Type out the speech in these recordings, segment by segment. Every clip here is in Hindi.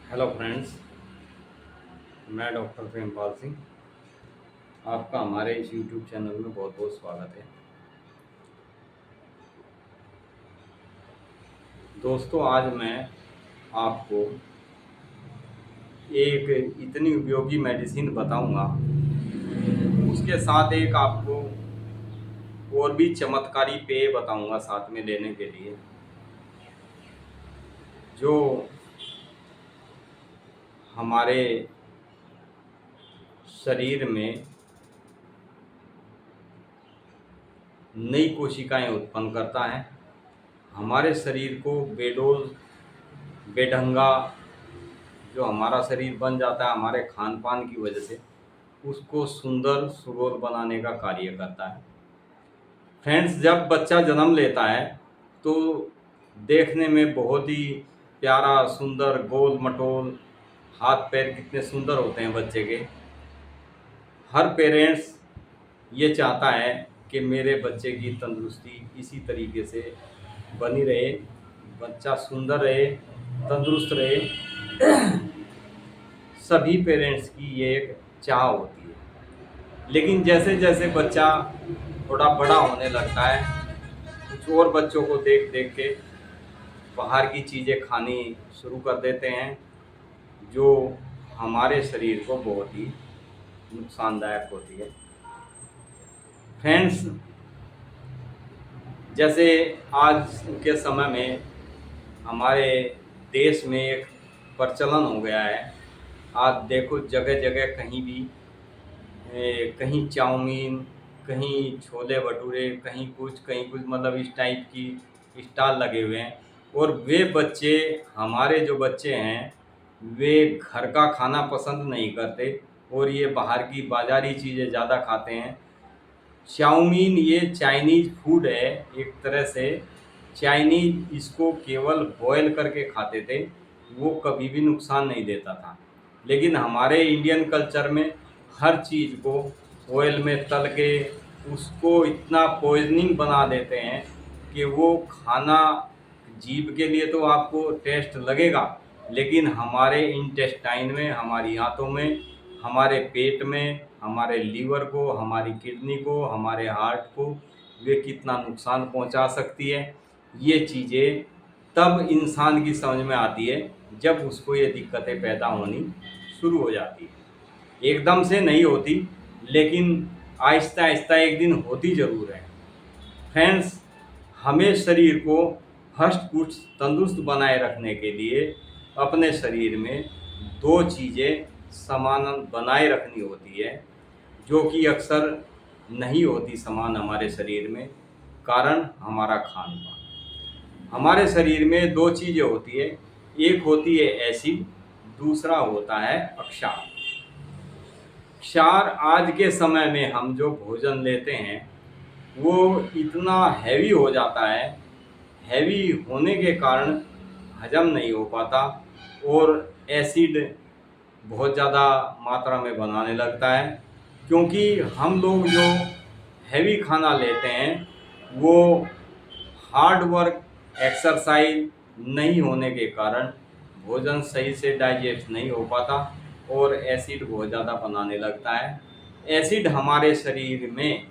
हेलो फ्रेंड्स, मैं डॉक्टर प्रेमपाल सिंह। आपका हमारे इस यूट्यूब चैनल में बहुत बहुत स्वागत है। दोस्तों, आज मैं आपको एक इतनी उपयोगी मेडिसिन बताऊंगा, उसके साथ एक आपको और भी चमत्कारी पेय बताऊंगा साथ में लेने के लिए, जो हमारे शरीर में नई कोशिकाएं उत्पन्न करता है। हमारे शरीर को बेडोल बेढंगा जो हमारा शरीर बन जाता है हमारे खान पान की वजह से, उसको सुंदर सुडौल बनाने का कार्य करता है। फ्रेंड्स, जब बच्चा जन्म लेता है तो देखने में बहुत ही प्यारा, सुंदर, गोल मटोल, हाथ पैर कितने सुंदर होते हैं बच्चे के। हर पेरेंट्स ये चाहता है कि मेरे बच्चे की तंदुरुस्ती इसी तरीके से बनी रहे, बच्चा सुंदर रहे, तंदुरुस्त रहे। सभी पेरेंट्स की ये एक चाह होती है। लेकिन जैसे जैसे बच्चा थोड़ा बड़ा होने लगता है, कुछ और बच्चों को देख देख के बाहर की चीज़ें खानी शुरू कर देते हैं, जो हमारे शरीर को बहुत ही नुकसानदायक होती है। फ्रेंड्स, जैसे आज के समय में हमारे देश में एक प्रचलन हो गया है। आप देखो, जगह जगह कहीं भी कहीं चाउमीन, कहीं छोले भटूरे, कहीं कुछ, मतलब इस टाइप की स्टॉल लगे हुए हैं। और वे बच्चे, हमारे जो बच्चे हैं, वे घर का खाना पसंद नहीं करते और ये बाहर की बाज़ारी चीज़ें ज़्यादा खाते हैं। चाउमीन ये चाइनीज़ फूड है एक तरह से। चाइनीज़ इसको केवल बॉयल करके खाते थे, वो कभी भी नुकसान नहीं देता था। लेकिन हमारे इंडियन कल्चर में हर चीज़ को ऑयल में तल के उसको इतना पॉइजनिंग बना देते हैं कि वो खाना जीभ के लिए तो आपको टेस्ट लगेगा, लेकिन हमारे इंटेस्टाइन में, हमारी आंतों में, हमारे पेट में, हमारे लीवर को, हमारी किडनी को, हमारे हार्ट को वे कितना नुकसान पहुंचा सकती है। ये चीज़ें तब इंसान की समझ में आती है जब उसको ये दिक्कतें पैदा होनी शुरू हो जाती है। एकदम से नहीं होती, लेकिन आहिस्ता आहिस्ता एक दिन होती ज़रूर है। फ्रेंड्स, हमें शरीर को हष्ट पुष्ट तंदुरुस्त बनाए रखने के लिए अपने शरीर में दो चीज़ें समान बनाए रखनी होती है, जो कि अक्सर नहीं होती समान हमारे शरीर में। कारण हमारा खान पान। हमारे शरीर में दो चीज़ें होती है, एक होती है एसिड, दूसरा होता है अक्षार। क्षार आज के समय में हम जो भोजन लेते हैं वो इतना हैवी हो जाता है, हैवी होने के कारण हजम नहीं हो पाता और एसिड बहुत ज़्यादा मात्रा में बनाने लगता है। क्योंकि हम लोग जो हैवी खाना लेते हैं वो हार्ड वर्क, एक्सरसाइज नहीं होने के कारण भोजन सही से डाइजेस्ट नहीं हो पाता और एसिड बहुत ज़्यादा बनाने लगता है। एसिड हमारे शरीर में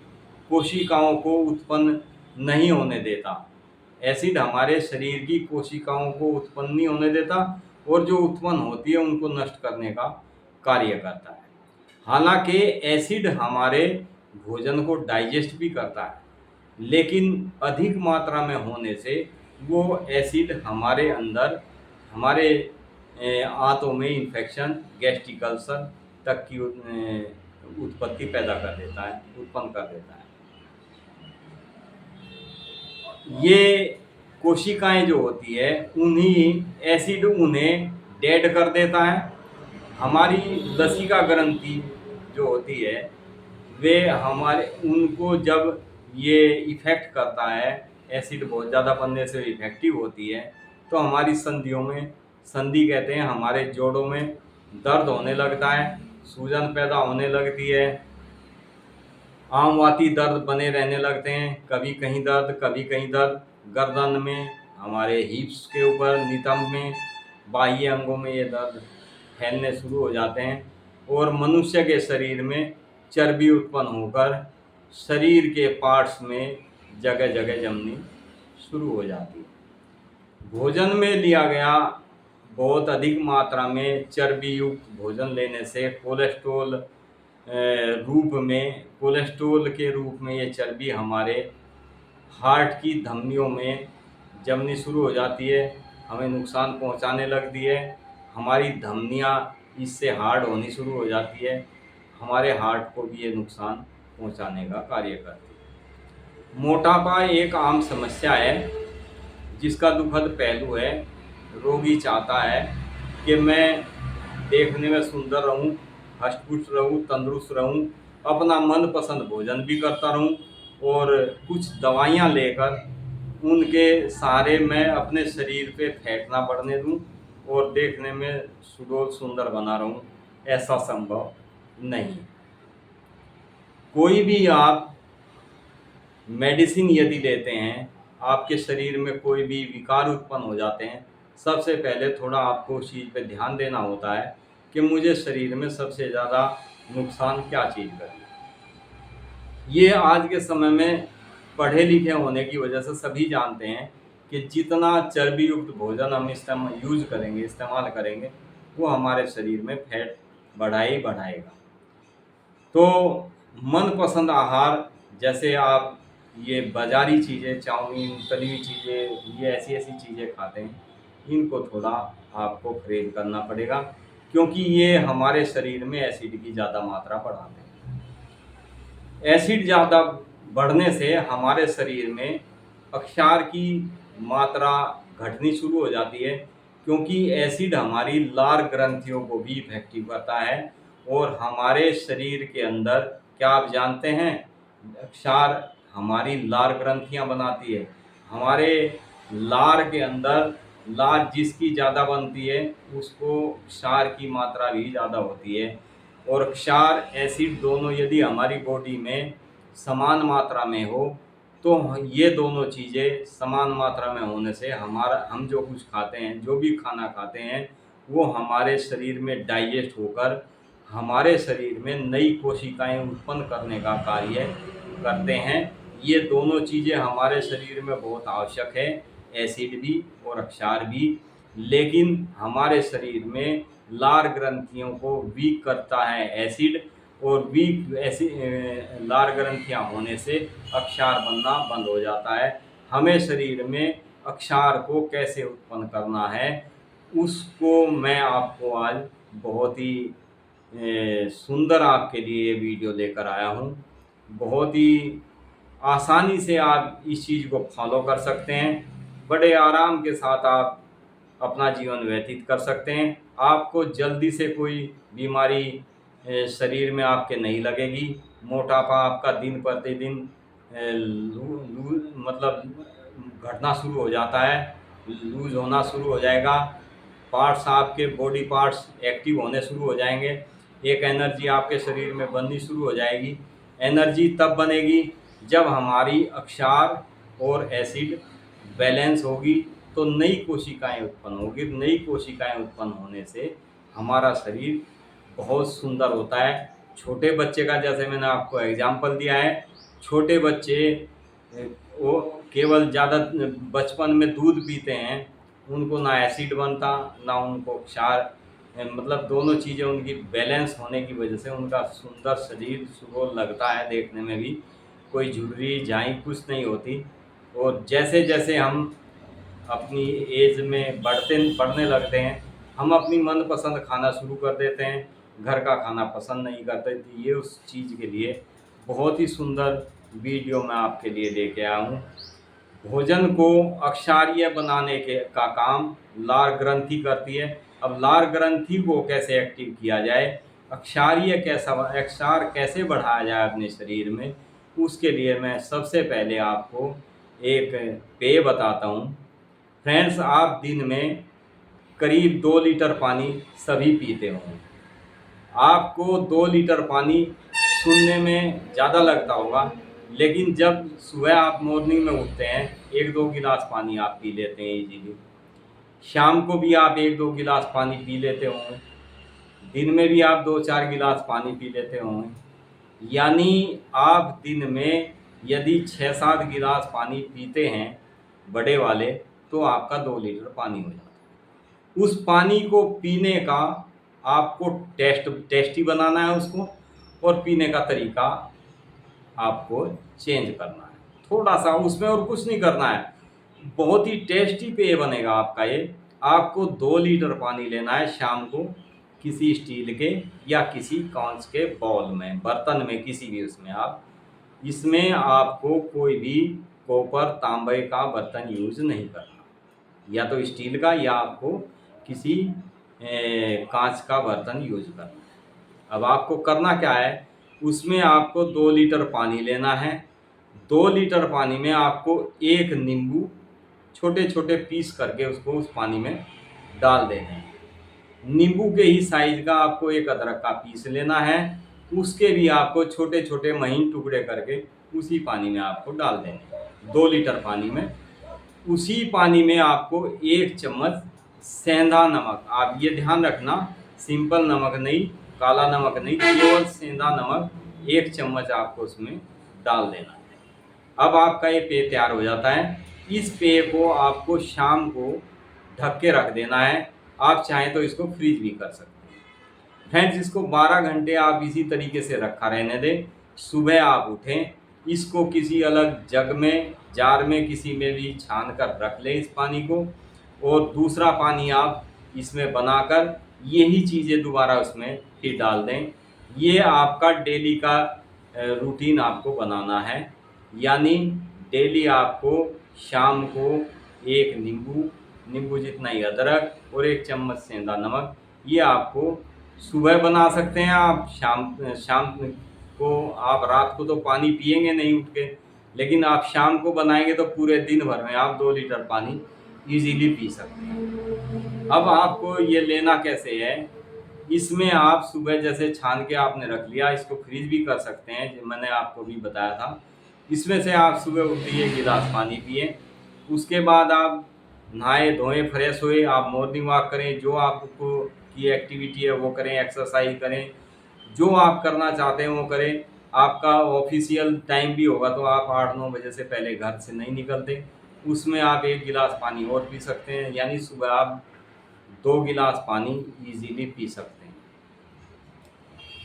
कोशिकाओं को उत्पन्न नहीं होने देता। एसिड हमारे शरीर की कोशिकाओं को उत्पन्न नहीं होने देता और जो उत्पन्न होती है उनको नष्ट करने का कार्य करता है। हालांकि एसिड हमारे भोजन को डाइजेस्ट भी करता है, लेकिन अधिक मात्रा में होने से वो एसिड हमारे अंदर, हमारे आंतों में इन्फेक्शन, गैस्ट्रिक अल्सर तक की उत्पत्ति पैदा कर देता है, उत्पन्न कर देता है। ये कोशिकाएं जो होती है, उन्हीं एसिड उन्हें डेड कर देता है। हमारी लसिका ग्रंथि जो होती है, वे हमारे, उनको जब ये इफ़ेक्ट करता है, एसिड बहुत ज़्यादा बनने से इफ़ेक्टिव होती है, तो हमारी संधियों में, संधि कहते हैं, हमारे जोड़ों में दर्द होने लगता है, सूजन पैदा होने लगती है, आमवाती दर्द बने रहने लगते हैं, कभी कहीं दर्द, कभी कहीं दर्द, गर्दन में, हमारे हिप्स के ऊपर, नितंब में, बाह्य अंगों में ये दर्द फैलने शुरू हो जाते हैं और मनुष्य के शरीर में चर्बी उत्पन्न होकर शरीर के पार्ट्स में जगह जगह जमनी शुरू हो जाती है। भोजन में लिया गया बहुत अधिक मात्रा में चर्बी युक्त भोजन लेने से कोलेस्ट्रोल के रूप में ये चर्बी हमारे हार्ट की धमनियों में जमनी शुरू हो जाती है, हमें नुकसान पहुंचाने लगती है। हमारी धमनियां इससे हार्ड होनी शुरू हो जाती है, हमारे हार्ट को भी ये नुकसान पहुंचाने का कार्य करती है। मोटापा एक आम समस्या है जिसका दुखद पहलू है। रोगी चाहता है कि मैं देखने में सुंदर रहूं, हष्ट-पुष्ट रहूं, तंदुरुस्त रहूं, अपना मनपसंद भोजन भी करता रहूं और कुछ दवाइयां लेकर उनके सहारे मैं अपने शरीर पे फैट ना बढ़ने दूं और देखने में सुडौल सुंदर बना रहूं। ऐसा संभव नहीं। कोई भी आप मेडिसिन यदि लेते हैं, आपके शरीर में कोई भी विकार उत्पन्न हो जाते हैं, सबसे पहले थोड़ा आपको उस चीज़ पे ध्यान देना होता है कि मुझे शरीर में सबसे ज़्यादा नुकसान क्या चीज़ करी। ये आज के समय में पढ़े लिखे होने की वजह से सभी जानते हैं कि जितना चर्बी युक्त भोजन हम इस्तेमाल करेंगे वो हमारे शरीर में फैट बढ़ाएगा। तो मनपसंद आहार जैसे आप ये बाज़ारी चीज़ें, चाउमीन, तली हुई चीज़ें, ये ऐसी चीज़ें खाते हैं, इनको थोड़ा आपको परहेज़ करना पड़ेगा क्योंकि ये हमारे शरीर में एसिड की ज़्यादा मात्रा बढ़ाते हैं। एसिड ज़्यादा बढ़ने से हमारे शरीर में अक्षार की मात्रा घटनी शुरू हो जाती है क्योंकि एसिड हमारी लार ग्रंथियों को भी इफेक्टिव करता है और हमारे शरीर के अंदर, क्या आप जानते हैं, अक्षार हमारी लार ग्रंथियां बनाती है। हमारे लार के अंदर लार जिसकी ज़्यादा बनती है उसको क्षार की मात्रा भी ज़्यादा होती है और क्षार एसिड दोनों यदि हमारी बॉडी में समान मात्रा में हो तो ये दोनों चीज़ें समान मात्रा में होने से हम जो कुछ खाते हैं, जो भी खाना खाते हैं, वो हमारे शरीर में डाइजेस्ट होकर हमारे शरीर में नई कोशिकाएं उत्पन्न करने का कार्य करते हैं। ये दोनों चीज़ें हमारे शरीर में बहुत आवश्यक है, एसिड भी और क्षार भी। लेकिन हमारे शरीर में लार ग्रंथियों को वीक करता है एसिड और वीक ऐसी लार ग्रंथियाँ होने से अक्षार बनना बंद हो जाता है। हमें शरीर में अक्षार को कैसे उत्पन्न करना है उसको मैं आपको आज बहुत ही सुंदर आपके लिए वीडियो लेकर आया हूँ। बहुत ही आसानी से आप इस चीज़ को फॉलो कर सकते हैं, बड़े आराम के साथ आप अपना जीवन व्यतीत कर सकते हैं। आपको जल्दी से कोई बीमारी शरीर में आपके नहीं लगेगी। मोटापा आपका दिन प्रतिदिन मतलब घटना शुरू हो जाता है, लूज होना शुरू हो जाएगा। पार्ट्स, आपके बॉडी पार्ट्स एक्टिव होने शुरू हो जाएंगे। एक एनर्जी आपके शरीर में बननी शुरू हो जाएगी। एनर्जी तब बनेगी जब हमारी अक्षार और एसिड बैलेंस होगी तो नई कोशिकाएं उत्पन्न होगी। नई कोशिकाएं उत्पन्न होने से हमारा शरीर बहुत सुंदर होता है। छोटे बच्चे का जैसे मैंने आपको एग्जाम्पल दिया है, छोटे बच्चे वो केवल ज़्यादा बचपन में दूध पीते हैं, उनको ना एसिड बनता ना उनको क्षार, मतलब दोनों चीज़ें उनकी बैलेंस होने की वजह से उनका सुंदर शरीर सुडौल लगता है देखने में भी, कोई झुर्री झाई कुछ नहीं होती। और जैसे जैसे हम अपनी एज में बढ़ने लगते हैं, हम अपनी मनपसंद खाना शुरू कर देते हैं, घर का खाना पसंद नहीं करते। तो ये उस चीज़ के लिए बहुत ही सुंदर वीडियो मैं आपके लिए लेके आया हूँ। भोजन को अक्षारीय बनाने के का काम लार ग्रंथि करती है। अब लार ग्रंथि को कैसे एक्टिव किया जाए, अक्षार कैसे बढ़ाया जाए अपने शरीर में, उसके लिए मैं सबसे पहले आपको एक पेय बताता हूँ। फ्रेंड्स, आप दिन में करीब 2 लीटर पानी सभी पीते होंगे। आपको 2 लीटर पानी सुनने में ज़्यादा लगता होगा, लेकिन जब सुबह आप मॉर्निंग में उठते हैं 1-2 गिलास पानी आप पी लेते हैं इजीली। शाम को भी आप 1-2 गिलास पानी पी लेते होंगे, दिन में भी आप 2-4 गिलास पानी पी लेते होंगे। यानी आप दिन में यदि 6-7 गिलास पानी पीते हैं बड़े वाले, तो आपका 2 लीटर पानी हो जाता है। उस पानी को पीने का आपको टेस्टी बनाना है उसको, और पीने का तरीका आपको चेंज करना है थोड़ा सा, उसमें और कुछ नहीं करना है। बहुत ही टेस्टी पेय बनेगा आपका ये। आपको 2 लीटर पानी लेना है शाम को, किसी स्टील के या किसी कांच के बाउल में, बर्तन में, किसी भी उसमें आप, इसमें आपको कोई भी कॉपर तांबे का बर्तन यूज नहीं करना, या तो स्टील का या आपको किसी कांच का बर्तन यूज करना है। अब आपको करना क्या है, उसमें आपको 2 लीटर पानी लेना है। 2 लीटर पानी में आपको एक नींबू छोटे छोटे पीस करके उसको उस पानी में डाल देना है। नींबू के ही साइज का आपको एक अदरक का पीस लेना है, उसके भी आपको छोटे छोटे महीन टुकड़े करके उसी पानी में आपको डाल देने हैं। 2 लीटर पानी में उसी पानी में आपको 1 चम्मच सेंधा नमक, आप ये ध्यान रखना, सिंपल नमक नहीं, काला नमक नहीं, केवल सेंधा नमक 1 चम्मच आपको उसमें डाल देना है। अब आपका ये पेय तैयार हो जाता है। इस पेय को आपको शाम को ढक के रख देना है। आप चाहें तो इसको फ्रीज भी कर सकते हैं। फ्रेंड्स, इसको 12 घंटे आप इसी तरीके से रखा रहने दें। सुबह आप उठें, इसको किसी अलग जग में, जार में, किसी में भी छान कर रख लें इस पानी को, और दूसरा पानी आप इसमें बनाकर यही चीज़ें दोबारा उसमें फिर डाल दें। ये आपका डेली का रूटीन आपको बनाना है। यानी डेली आपको शाम को एक नींबू जितना ही अदरक और 1 चम्मच सेंधा नमक, ये आपको सुबह बना सकते हैं आप, शाम को। आप रात को तो पानी पिएंगे नहीं उठ के, लेकिन आप शाम को बनाएंगे तो पूरे दिन भर में आप 2 लीटर पानी इजीली पी सकते हैं। अब आपको ये लेना कैसे है, इसमें आप सुबह जैसे छान के आपने रख लिया, इसको फ्रीज भी कर सकते हैं, जो मैंने आपको भी बताया था। इसमें से आप सुबह उठते ही 1 गिलास पानी पिए, उसके बाद आप नहाए धोए फ्रेश हुए, आप मॉर्निंग वॉक करें, जो आपको की एक्टिविटी है वो करें, एक्सरसाइज करें, जो आप करना चाहते हैं वो करें। आपका ऑफिशियल टाइम भी होगा तो आप 8-9 बजे से पहले घर से नहीं निकलते, उसमें आप 1 गिलास पानी और पी सकते हैं। यानी सुबह आप 2 गिलास पानी इजीली पी सकते हैं।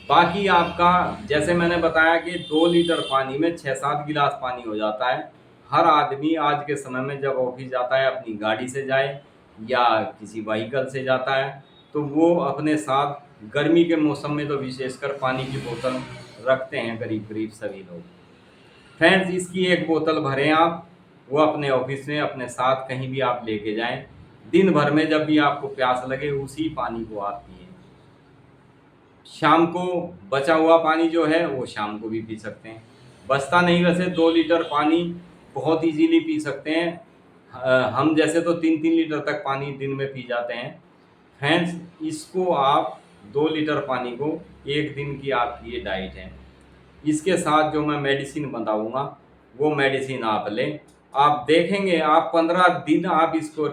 बाकी आपका, जैसे मैंने बताया कि 2 लीटर पानी में 6-7 गिलास पानी हो जाता है। हर आदमी आज के समय में जब ऑफिस जाता है, अपनी गाड़ी से जाए या किसी व्हीकल से जाता है, तो वो अपने साथ गर्मी के मौसम में तो विशेषकर पानी की बोतल रखते हैं करीब करीब सभी लोग। फ्रेंड्स, इसकी एक बोतल भरें आप, वो अपने ऑफिस में अपने साथ कहीं भी आप लेके जाएं। दिन भर में जब भी आपको प्यास लगे उसी पानी को आप पिए। शाम को बचा हुआ पानी जो है वो शाम को भी पी सकते हैं, बचता नहीं। वैसे 2 लीटर पानी बहुत इजीली पी सकते हैं। हम जैसे तो 3-3 लीटर तक पानी दिन में पी जाते हैं। फ्रेंड्स, इसको आप 2 लीटर पानी को एक दिन की आपकी ये डाइट है। इसके साथ जो मैं मेडिसिन बताऊंगा वो मेडिसिन आप लें। आप देखेंगे, आप 15 दिन आप इसको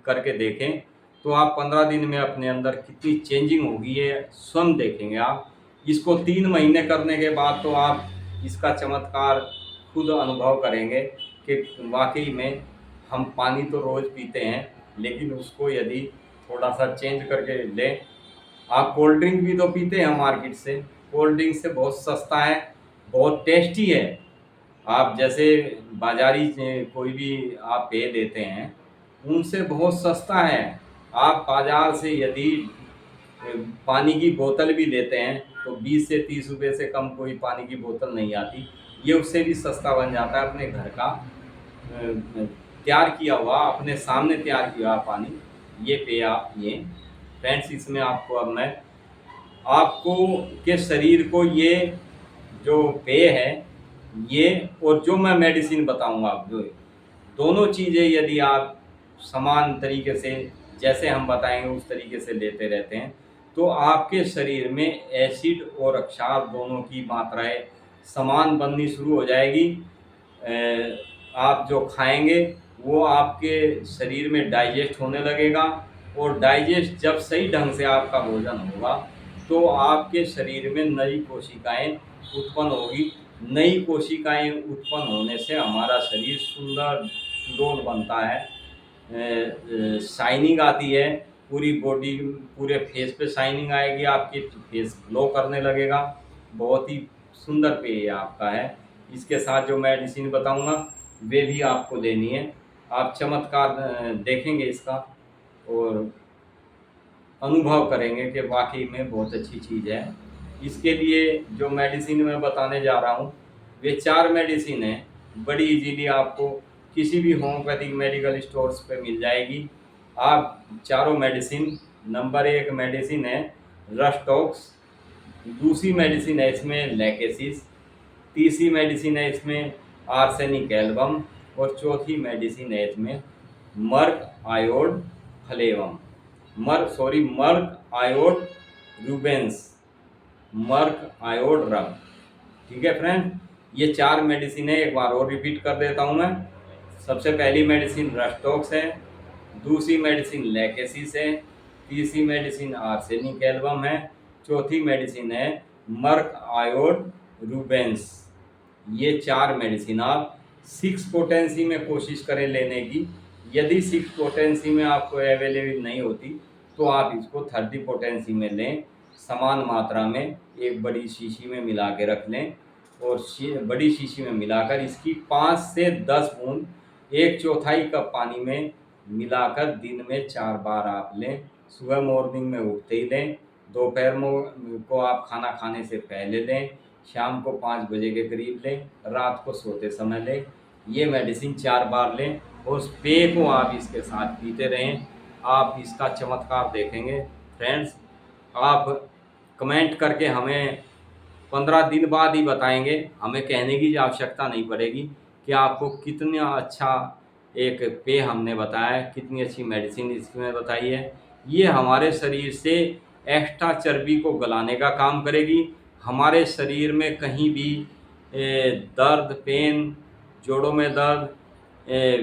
करके देखें, तो आप 15 दिन में अपने अंदर कितनी चेंजिंग होगी ये स्वयं देखेंगे आप। इसको 3 महीने करने के बाद तो आप इसका चमत्कार खुद अनुभव करेंगे कि वाकई में हम पानी तो रोज़ पीते हैं, लेकिन उसको यदि थोड़ा सा चेंज करके लें। आप कोल्ड ड्रिंक भी तो पीते हैं मार्केट से, कोल्ड ड्रिंक से बहुत सस्ता है, बहुत टेस्टी है। आप जैसे बाजारी कोई भी आप पेय लेते हैं, उनसे बहुत सस्ता है। आप बाजार से यदि पानी की बोतल भी लेते हैं तो 20 से 30 रुपये से कम कोई पानी की बोतल नहीं आती। ये उससे भी सस्ता बन जाता है। अपने घर का तैयार किया हुआ, अपने सामने तैयार किया हुआ पानी, ये पेय आप पिए। फ्रेंड्स, इसमें आपको अब मैं आपको के शरीर को ये जो पेय है ये, और जो मैं मेडिसिन बताऊंगा, जो दोनों चीज़ें यदि आप समान तरीके से जैसे हम बताएंगे उस तरीके से लेते रहते हैं, तो आपके शरीर में एसिड और क्षार दोनों की मात्राएं समान बननी शुरू हो जाएगी। आप जो खाएंगे वो आपके शरीर में डाइजेस्ट होने लगेगा, और डाइजेस्ट जब सही ढंग से आपका भोजन होगा तो आपके शरीर में नई कोशिकाएं उत्पन्न होगी। नई कोशिकाएं उत्पन्न होने से हमारा शरीर सुंदर सुडौल बनता है, शाइनिंग आती है, पूरी बॉडी, पूरे फेस पे शाइनिंग आएगी, आपकी फेस ग्लो करने लगेगा। बहुत ही सुंदर पेय आपका है। इसके साथ जो मेडिसिन बताऊंगा वे भी आपको लेनी है। आप चमत्कार देखेंगे इसका, और अनुभव करेंगे कि वाकई में बहुत अच्छी चीज़ है। इसके लिए जो मेडिसिन मैं बताने जा रहा हूँ वे 4 मेडिसिन हैं, बड़ी इजीली आपको किसी भी होम्योपैथिक मेडिकल स्टोर्स पे मिल जाएगी। आप चारों मेडिसिन, नंबर 1 मेडिसिन है रस्टॉक्स, दूसरी मेडिसिन है इसमें लैकेसिस, तीसरी मेडिसिन है इसमें आर्सेनिक एल्बम, और चौथी मेडिसिन है इसमें मर्क आयोड फ्लेवम, मर्क आयोड रूबेंस, मर्क आयोड रब। ठीक है फ्रेंड, ये 4 मेडिसिन है, एक बार और रिपीट कर देता हूँ मैं। सबसे पहली मेडिसिन रस्टॉक्स है, दूसरी मेडिसिन लैकेसिस है, तीसरी मेडिसिन आर्सेनिक एल्बम है, चौथी मेडिसिन है मर्क आयोड रूबेंस। ये 4 मेडिसिन आप 6 पोटेंसी में कोशिश करें लेने की। यदि 6 पोटेंसी में आपको अवेलेबल नहीं होती तो आप इसको 30 पोटेंसी में लें, समान मात्रा में एक बड़ी शीशी में मिला के रख लें, और बड़ी शीशी में मिलाकर इसकी 5 से 10 बूंद 1/4 कप पानी में मिलाकर दिन में 4 बार आप लें। सुबह मॉर्निंग में उठते ही लें, दोपहर को आप खाना खाने से पहले लें, शाम को 5 बजे के करीब लें, रात को सोते समय लें। ये मेडिसिन 4 बार लें, और उस पेय को आप इसके साथ पीते रहें। आप इसका चमत्कार देखेंगे फ्रेंड्स। आप कमेंट करके हमें 15 दिन बाद ही बताएंगे, हमें कहने की आवश्यकता नहीं पड़ेगी कि आपको कितना अच्छा एक पेय हमने बताया है, कितनी अच्छी मेडिसिन इसमें बताई है। ये हमारे शरीर से एक्स्ट्रा चर्बी को गलाने का काम करेगी। हमारे शरीर में कहीं भी दर्द, पेन, जोड़ों में दर्द,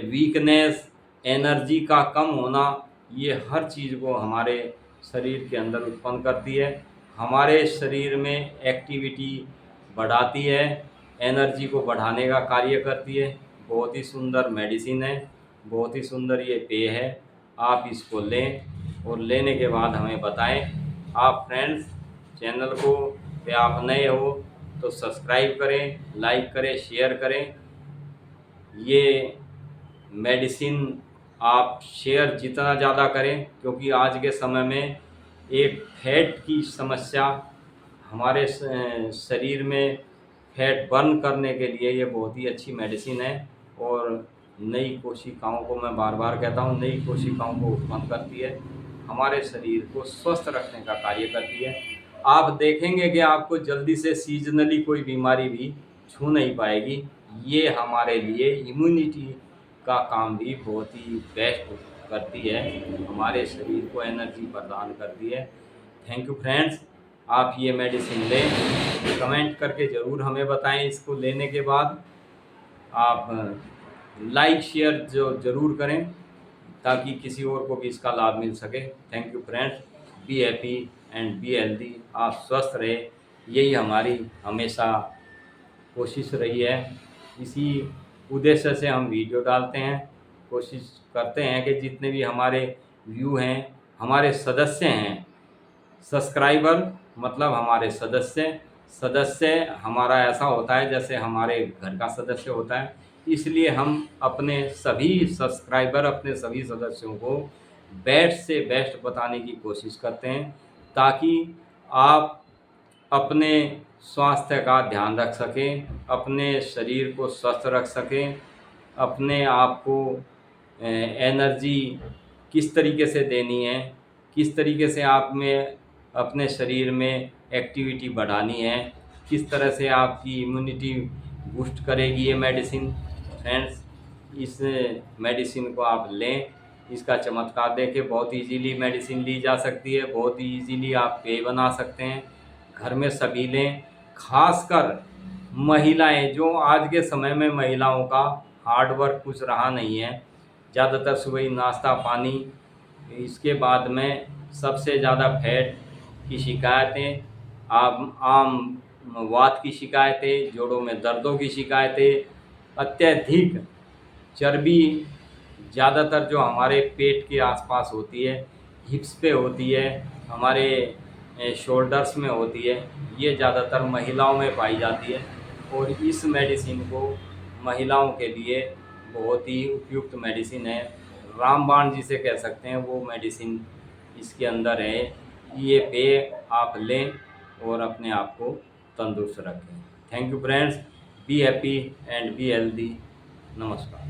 वीकनेस, एनर्जी का कम होना, ये हर चीज़ को हमारे शरीर के अंदर उत्पन्न करती है। हमारे शरीर में एक्टिविटी बढ़ाती है, एनर्जी को बढ़ाने का कार्य करती है। बहुत ही सुंदर मेडिसिन है, बहुत ही सुंदर ये पेय है। आप इसको लें, और लेने के बाद हमें बताएं। आप फ्रेंड्स चैनल को पे आप नए हो तो सब्सक्राइब करें, लाइक करें, शेयर करें। ये मेडिसिन आप शेयर जितना ज़्यादा करें, क्योंकि आज के समय में एक फैट की समस्या, हमारे शरीर में फैट बर्न करने के लिए ये बहुत ही अच्छी मेडिसिन है। और नई कोशिकाओं को, मैं बार बार कहता हूँ, नई कोशिकाओं को उत्पन्न करती है, हमारे शरीर को स्वस्थ रखने का कार्य करती है। आप देखेंगे कि आपको जल्दी से सीजनली कोई बीमारी भी छू नहीं पाएगी। ये हमारे लिए इम्यूनिटी का काम भी बहुत ही बेस्ट करती है, हमारे शरीर को एनर्जी प्रदान करती है। थैंक यू फ्रेंड्स, आप ये मेडिसिन लें, कमेंट करके ज़रूर हमें बताएं। इसको लेने के बाद आप लाइक शेयर जो ज़रूर करें, ताकि किसी और को भी इसका लाभ मिल सके। Thank you friends, be happy and be healthy. आप स्वस्थ रहे, यही हमारी हमेशा कोशिश रही है। इसी उद्देश्य से हम वीडियो डालते हैं। कोशिश करते हैं कि जितने भी हमारे व्यू हैं, हमारे सदस्य हैं, सब्सक्राइबर मतलब हमारे सदस्य हमारा ऐसा होता है जैसे हमारे घर का सदस्य होता है। इसलिए हम अपने सभी सब्सक्राइबर, अपने सभी सदस्यों को बेस्ट से बेस्ट बताने की कोशिश करते हैं, ताकि आप अपने स्वास्थ्य का ध्यान रख सकें, अपने शरीर को स्वस्थ रख सकें, अपने आप को एनर्जी किस तरीके से देनी है, किस तरीके से आप में अपने शरीर में एक्टिविटी बढ़ानी है, किस तरह से आपकी इम्यूनिटी बूस्ट करेगी ये मेडिसिन। फ्रेंड्स, इस मेडिसिन को आप लें, इसका चमत्कार देखें। बहुत इजीली मेडिसिन ली जा सकती है, बहुत ही इजीली आप पेय बना सकते हैं, घर में सभी लें। खासकर महिलाएं, जो आज के समय में महिलाओं का हार्ड वर्क कुछ रहा नहीं है, ज़्यादातर सुबह नाश्ता पानी। इसके बाद में सबसे ज़्यादा फैट की शिकायतें, आम वात की शिकायतें, जोड़ों में दर्दों की शिकायतें, अत्यधिक चर्बी ज़्यादातर जो हमारे पेट के आसपास होती है, हिप्स पे होती है, हमारे शोल्डर्स में होती है, ये ज़्यादातर महिलाओं में पाई जाती है। और इस मेडिसिन को महिलाओं के लिए बहुत ही उपयुक्त मेडिसिन है। रामबाण जिसे कह सकते हैं वो मेडिसिन इसके अंदर है। ये पे आप लें और अपने आप को तंदुरुस्त रखें। Thank you friends, be happy and be healthy. नमस्कार।